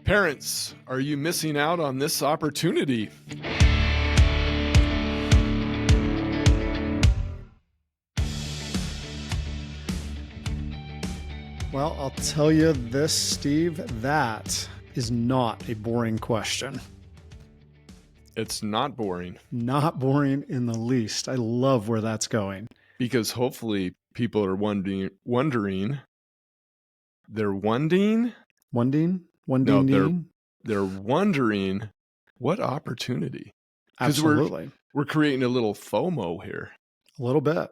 Parents, are you missing out on this opportunity? Well, I'll tell you this, Steve, that is not a boring question. It's not boring. Not boring in the least. I love where that's going. Because hopefully people are wondering. They're wondering? Wondering? They're wondering what opportunity. Because Absolutely. we're creating a little FOMO here. A little bit.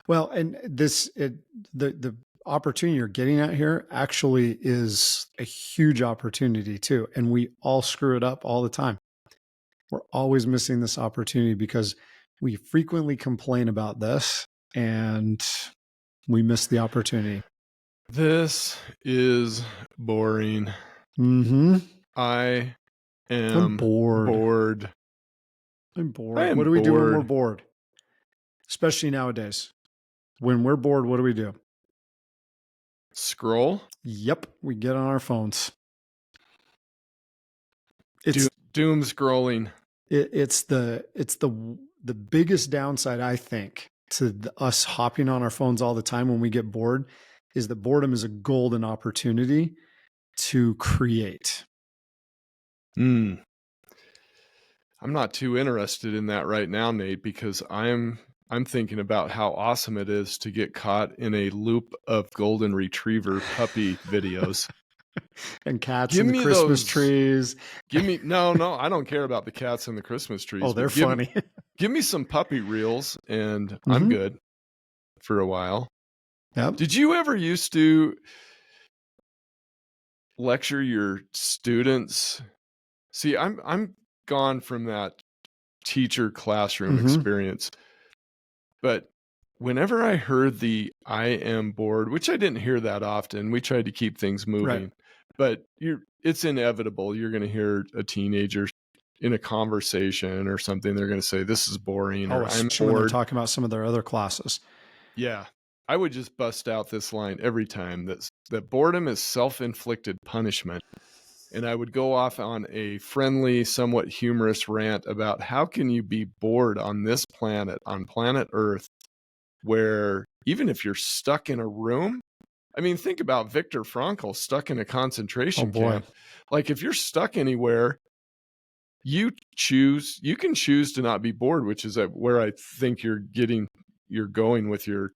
Well, and the opportunity you're getting at here actually is a huge opportunity too. And we all screw it up all the time. We're always missing this opportunity because we frequently complain about this and we miss the opportunity. This is boring. Mm-hmm. I am bored. I'm bored. What do we do when we're bored? Especially nowadays. When we're bored, what do we do? Scroll? Yep. We get on our phones. It's doom scrolling. It's the biggest downside, I think, to us hopping on our phones all the time when we get bored is that boredom is a golden opportunity to create. I'm not too interested in that right now, Nate, because I'm thinking about how awesome it is to get caught in a loop of golden retriever puppy videos. And cats in the Christmas trees. No, I don't care about the cats in the Christmas trees. Oh, they're funny. Give me some puppy reels and I'm good for a while. Yep. Did you ever used to lecture your students? See, I'm gone from that teacher classroom experience. But whenever I heard the I am bored, which I didn't hear that often, we tried to keep things moving. Right. But it's inevitable. You're going to hear a teenager in a conversation or something. They're going to say, this is boring. Or I'm bored. When they're talking about some of their other classes. Yeah. I would just bust out this line every time that boredom is self-inflicted punishment. And I would go off on a friendly, somewhat humorous rant about how can you be bored on this planet, on planet Earth, where even if you're stuck in a room, I mean, think about Viktor Frankl stuck in a concentration camp. Like if you're stuck anywhere, you can choose to not be bored, which is where I think you're going with your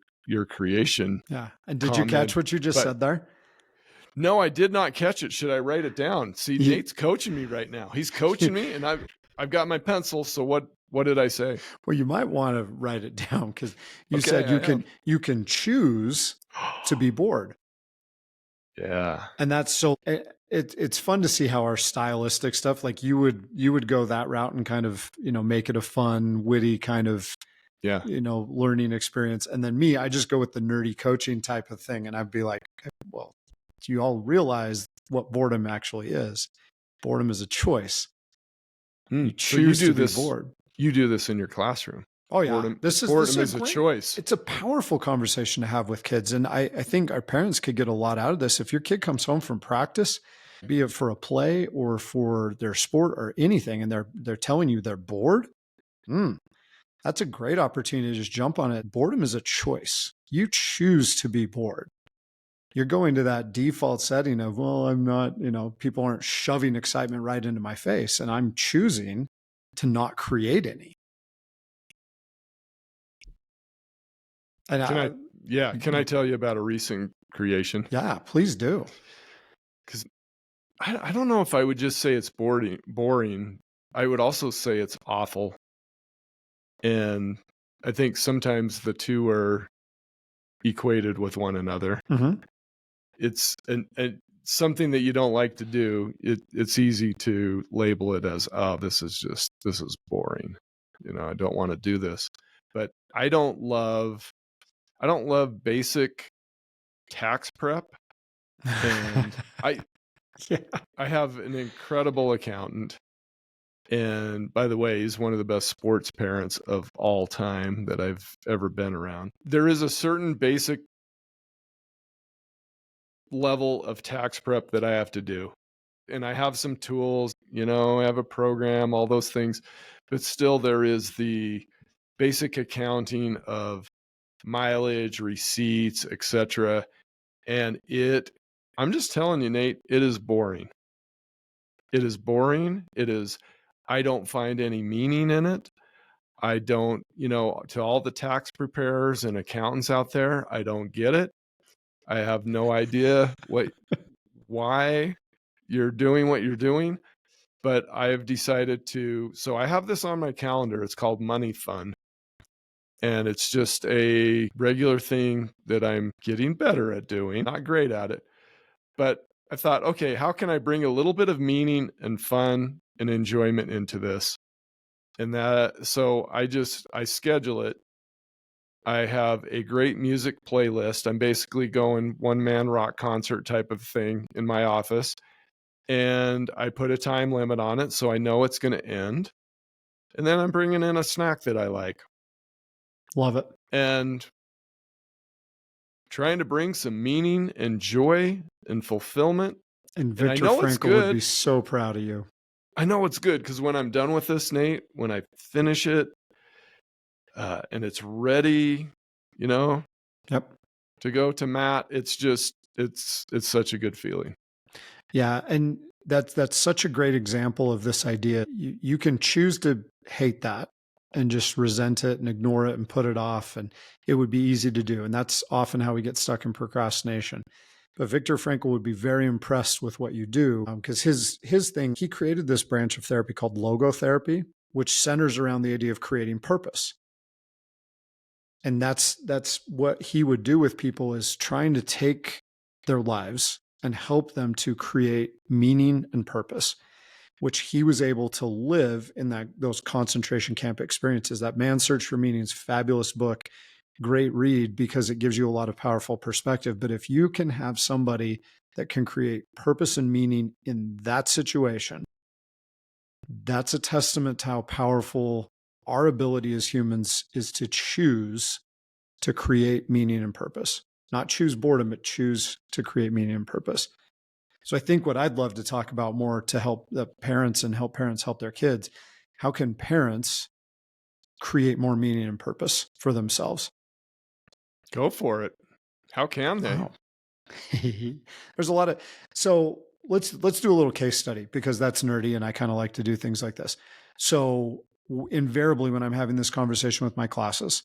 creation. Yeah. And did you catch what you just said there? No, I did not catch it. Should I write it down? See, Nate's coaching me right now. He's coaching me and I've got my pencil. So what did I say? Well, you might want to write it down because you said you can choose to be bored. Yeah. And that's so it's fun to see how our stylistic stuff, like you would go that route and kind of, make it a fun, witty kind of, learning experience. And then me, I just go with the nerdy coaching type of thing. And I'd be like, well, do you all realize what boredom actually is? Boredom is a choice. You choose to be bored. You do this in your classroom. Oh yeah. Boredom is a choice. It's a powerful conversation to have with kids. And I think our parents could get a lot out of this. If your kid comes home from practice, be it for a play or for their sport or anything, and they're telling you they're bored, that's a great opportunity to just jump on it. Boredom is a choice. You choose to be bored. You're going to that default setting of, well, I'm not, people aren't shoving excitement right into my face, and I'm choosing to not create any. And can I tell you about a recent creation? Yeah, please do. Because I don't know if I would just say it's boring. I would also say it's awful. And I think sometimes the two are equated with one another. It's something that you don't like to do. It's easy to label it as, oh, this is boring. I don't want to do this. But I don't love basic tax prep. And I have an incredible accountant. And by the way, he's one of the best sports parents of all time that I've ever been around. There is a certain basic level of tax prep that I have to do. and I have some tools, I have a program, all those things, but still there is the basic accounting of mileage, receipts, etc. And I'm just telling you, Nate, it is boring. It is boring. I don't find any meaning in it. I don't, to all the tax preparers and accountants out there, I don't get it. I have no idea why you're doing what you're doing, but I have decided so I have this on my calendar. It's called Money Fun. And it's just a regular thing that I'm getting better at doing, not great at it. But I thought, okay, how can I bring a little bit of meaning and fun and enjoyment into this? So I schedule it. I have a great music playlist. I'm basically going one man rock concert type of thing in my office. And I put a time limit on it so I know it's going to end. And then I'm bringing in a snack that I like. Love it. And trying to bring some meaning and joy and fulfillment. And And I Viktor know it's Frankl would be good. so proud of you. I know it's good because when I'm done with this, Nate, when I finish it and it's ready, Yep. to go to Matt, it's such a good feeling. Yeah. And that's such a great example of this idea. You can choose to hate that and just resent it and ignore it and put it off. And it would be easy to do. And that's often how we get stuck in procrastination. But Viktor Frankl would be very impressed with what you do because his thing, he created this branch of therapy called logotherapy, which centers around the idea of creating purpose. And that's what he would do with people, is trying to take their lives and help them to create meaning and purpose, which he was able to live in those concentration camp experiences. That Man's Search for Meaning is a fabulous book, great read, because it gives you a lot of powerful perspective. But if you can have somebody that can create purpose and meaning in that situation, that's a testament to how powerful our ability as humans is to choose to create meaning and purpose. Not choose boredom, but choose to create meaning and purpose. So I think what I'd love to talk about more to help the parents and help parents help their kids, how can parents create more meaning and purpose for themselves? Go for it. How can they? Wow. There's a lot of, so let's do a little case study, because that's nerdy and I kind of like to do things like this. So invariably when I'm having this conversation with my classes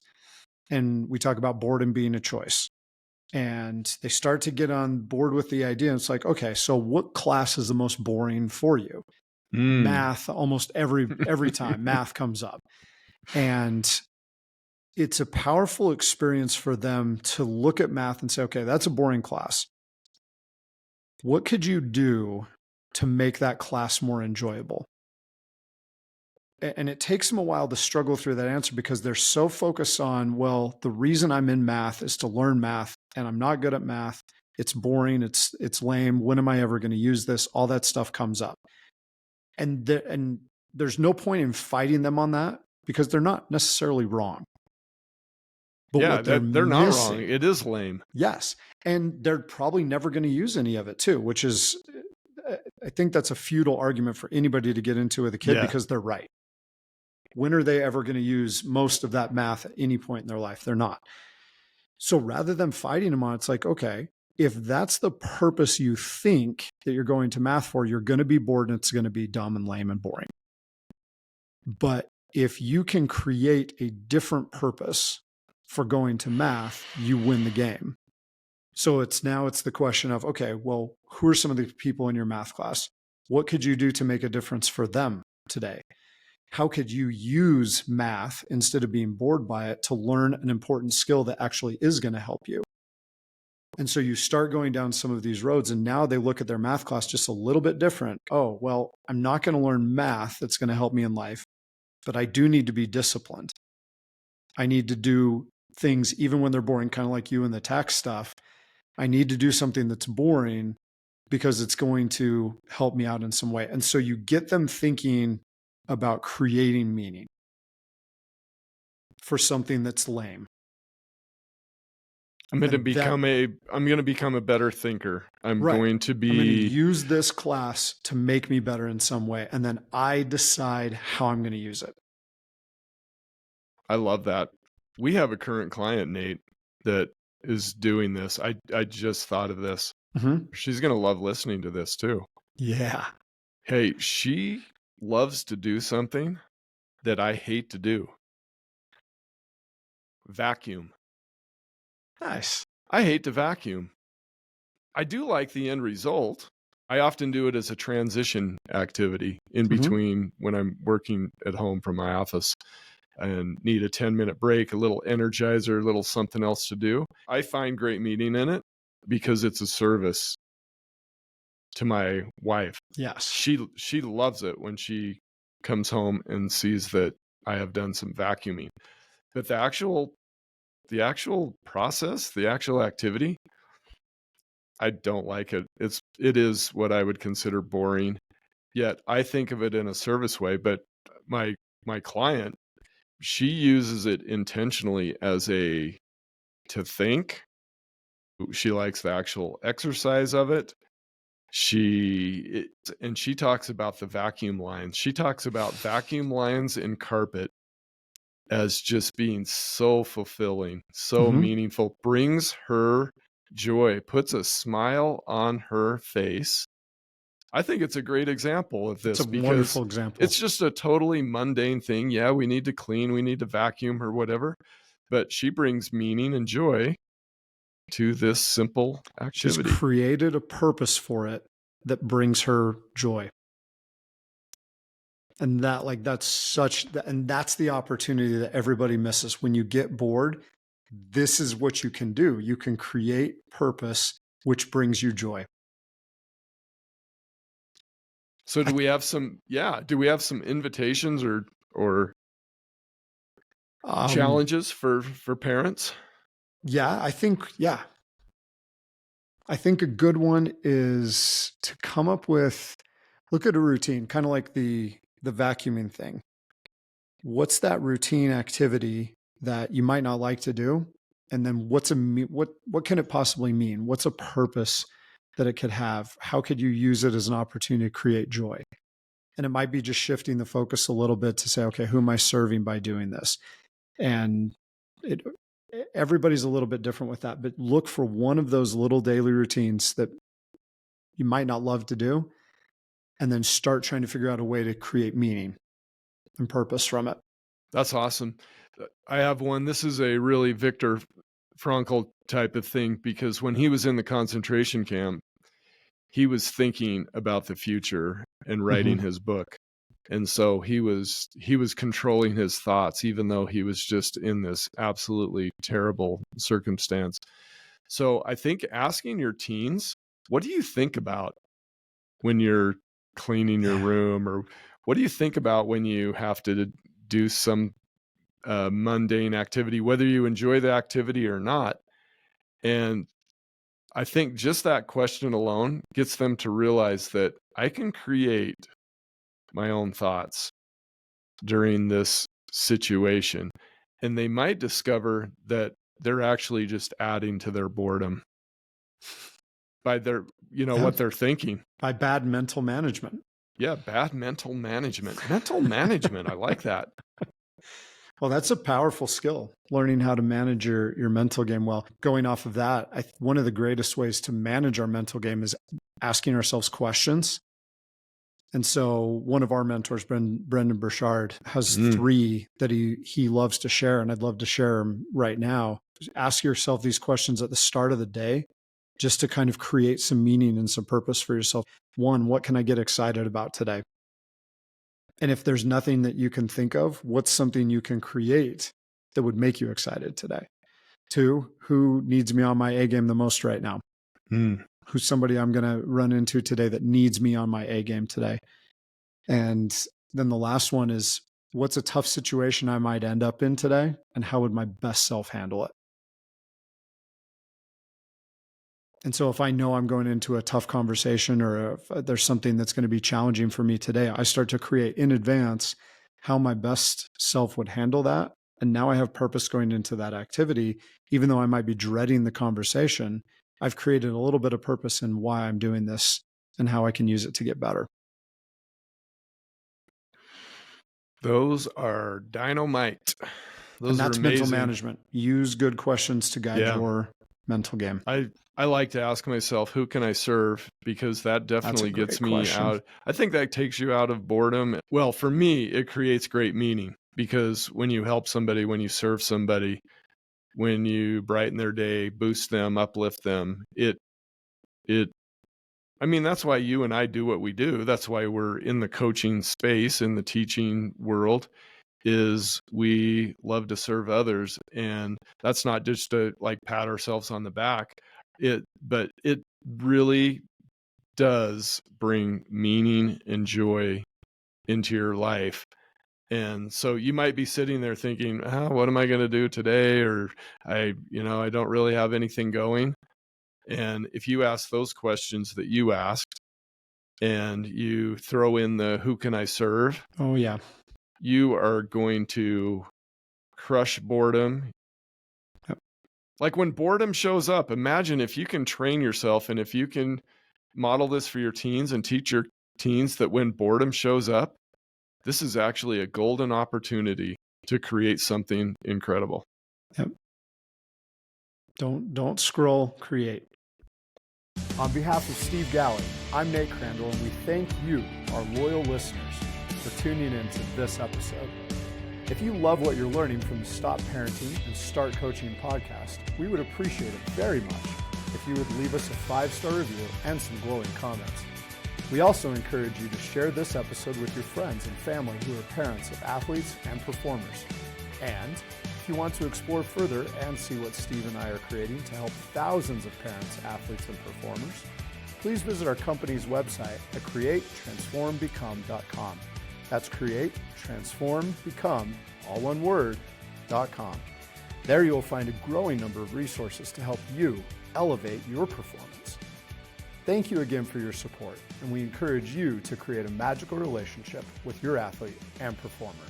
and we talk about boredom being a choice, and they start to get on board with the idea, it's like, okay, so what class is the most boring for you? Math. Almost every time math comes up. And it's a powerful experience for them to look at math and say, okay, that's a boring class. What could you do to make that class more enjoyable? And it takes them a while to struggle through that answer, because they're so focused on, well, the reason I'm in math is to learn math, and I'm not good at math. It's boring. It's lame. When am I ever going to use this? All that stuff comes up. And there's no point in fighting them on that, because they're not necessarily wrong. But yeah, what they're not missing, wrong. It is lame. Yes. And they're probably never going to use any of it too, which is, I think that's a futile argument for anybody to get into with a kid, because they're right. When are they ever going to use most of that math at any point in their life? They're not. So rather than fighting them on, it's like, okay, if that's the purpose you think that you're going to math for, you're going to be bored and it's going to be dumb and lame and boring. But if you can create a different purpose for going to math, you win the game. So it's the question of, okay, well, who are some of the people in your math class? What could you do to make a difference for them today? How could you use math, instead of being bored by it, to learn an important skill that actually is going to help you? And so you start going down some of these roads, and now they look at their math class just a little bit different. Oh, well, I'm not going to learn math that's going to help me in life, but I do need to be disciplined. I need to do things even when they're boring, kind of like you and the tax stuff. I need to do something that's boring because it's going to help me out in some way. And so you get them thinking about creating meaning for something that's lame. And that, I'm going to become a better thinker. I'm right. going to I'm going to be use this class to make me better in some way. And then I decide how I'm going to use it. I love that. We have a current client, Nate, that is doing this. I just thought of this. Mm-hmm. She's going to love listening to this too. Yeah. Hey, she loves to do something that I hate to do. Vacuum. Nice. I hate to vacuum. I do like the end result. I often do it as a transition activity in Mm-hmm. between when I'm working at home from my office and need a 10-minute break, a little energizer, a little something else to do. I find great meaning in it because it's a service to my wife. Yes. She loves it when she comes home and sees that I have done some vacuuming. But the actual process, the actual activity, I don't like it. It is what I would consider boring. Yet I think of it in a service way, but my my client, she uses it intentionally as a to think. She likes the actual exercise of it. And she talks about the vacuum lines. She talks about vacuum lines in carpet as just being so fulfilling, so Mm-hmm. meaningful, brings her joy, puts a smile on her face. I think it's a great example of It's a this because wonderful example. it's just a totally mundane thing. Yeah, we need to clean, we need to vacuum or whatever, but she brings meaning and joy to this simple She's activity. created a purpose for it that brings her joy. And that's the opportunity that everybody misses. When you get bored, this is what you can do. You can create purpose, which brings you joy. So do we have some invitations or challenges for parents? Yeah, I think a good one is to come up with, look at a routine, kind of like the vacuuming thing. What's that routine activity that you might not like to do? And then what can it possibly mean? What's a purpose that it could have? How could you use it as an opportunity to create joy? And it might be just shifting the focus a little bit to say, okay, who am I serving by doing this? And it, everybody's a little bit different with that, but look for one of those little daily routines that you might not love to do, and then start trying to figure out a way to create meaning and purpose from it. That's awesome. I have one. This is a really Viktor Frankl type of thing because when he was in the concentration camp, he was thinking about the future and writing his book. And so he was controlling his thoughts, even though he was just in this absolutely terrible circumstance. So I think asking your teens, what do you think about when you're cleaning your room, or what do you think about when you have to do some mundane activity, whether you enjoy the activity or not? And I think just that question alone gets them to realize that I can create my own thoughts during this situation. And they might discover that they're actually just adding to their boredom by their, what they're thinking. By bad mental management. Yeah, bad mental management. Mental management, I like that. Well, that's a powerful skill, learning how to manage your mental game well. Going off of that, one of the greatest ways to manage our mental game is asking ourselves questions. And so one of our mentors, Brendan Burchard, has 3 that he loves to share, and I'd love to share them right now. Ask yourself these questions at the start of the day, just to kind of create some meaning and some purpose for yourself. 1, what can I get excited about today? And if there's nothing that you can think of, what's something you can create that would make you excited today? 2, who needs me on my A game the most right now? Who's somebody I'm going to run into today that needs me on my A game today? And then the last one is, what's a tough situation I might end up in today? And how would my best self handle it? And so if I know I'm going into a tough conversation, or if there's something that's going to be challenging for me today, I start to create in advance how my best self would handle that. And now I have purpose going into that activity. Even though I might be dreading the conversation, I've created a little bit of purpose in why I'm doing this and how I can use it to get better. Those are dynamite. Those And are that's mental amazing. management. Use good questions to guide your mental game. I like to ask myself, who can I serve? Because that definitely gets me out. I think that takes you out of boredom. Well, for me, it creates great meaning, because when you help somebody, when you serve somebody, when you brighten their day, boost them, uplift them, I mean, that's why you and I do what we do. That's why we're in the coaching space, in the teaching world, is we love to serve others. And that's not just to like pat ourselves on the back. But it really does bring meaning and joy into your life. And so you might be sitting there thinking, what am I going to do today? Or I don't really have anything going. And if you ask those questions that you asked, and you throw in the who can I serve? Oh, yeah. You are going to crush boredom. Yep. Like when boredom shows up, imagine if you can train yourself, and if you can model this for your teens and teach your teens that when boredom shows up, this is actually a golden opportunity to create something incredible. Yep. Don't scroll, create. On behalf of Steve Galley, I'm Nate Crandall, and we thank you, our loyal listeners, for tuning in to this episode. If you love what you're learning from the Stop Parenting and Start Coaching podcast, we would appreciate it very much if you would leave us a 5-star review and some glowing comments. We also encourage you to share this episode with your friends and family who are parents of athletes and performers. And if you want to explore further and see what Steve and I are creating to help thousands of parents, athletes, and performers, please visit our company's website at createtransformbecome.com. That's createtransformbecome, all one word, .com. There you will find a growing number of resources to help you elevate your performance. Thank you again for your support, and we encourage you to create a magical relationship with your athlete and performer.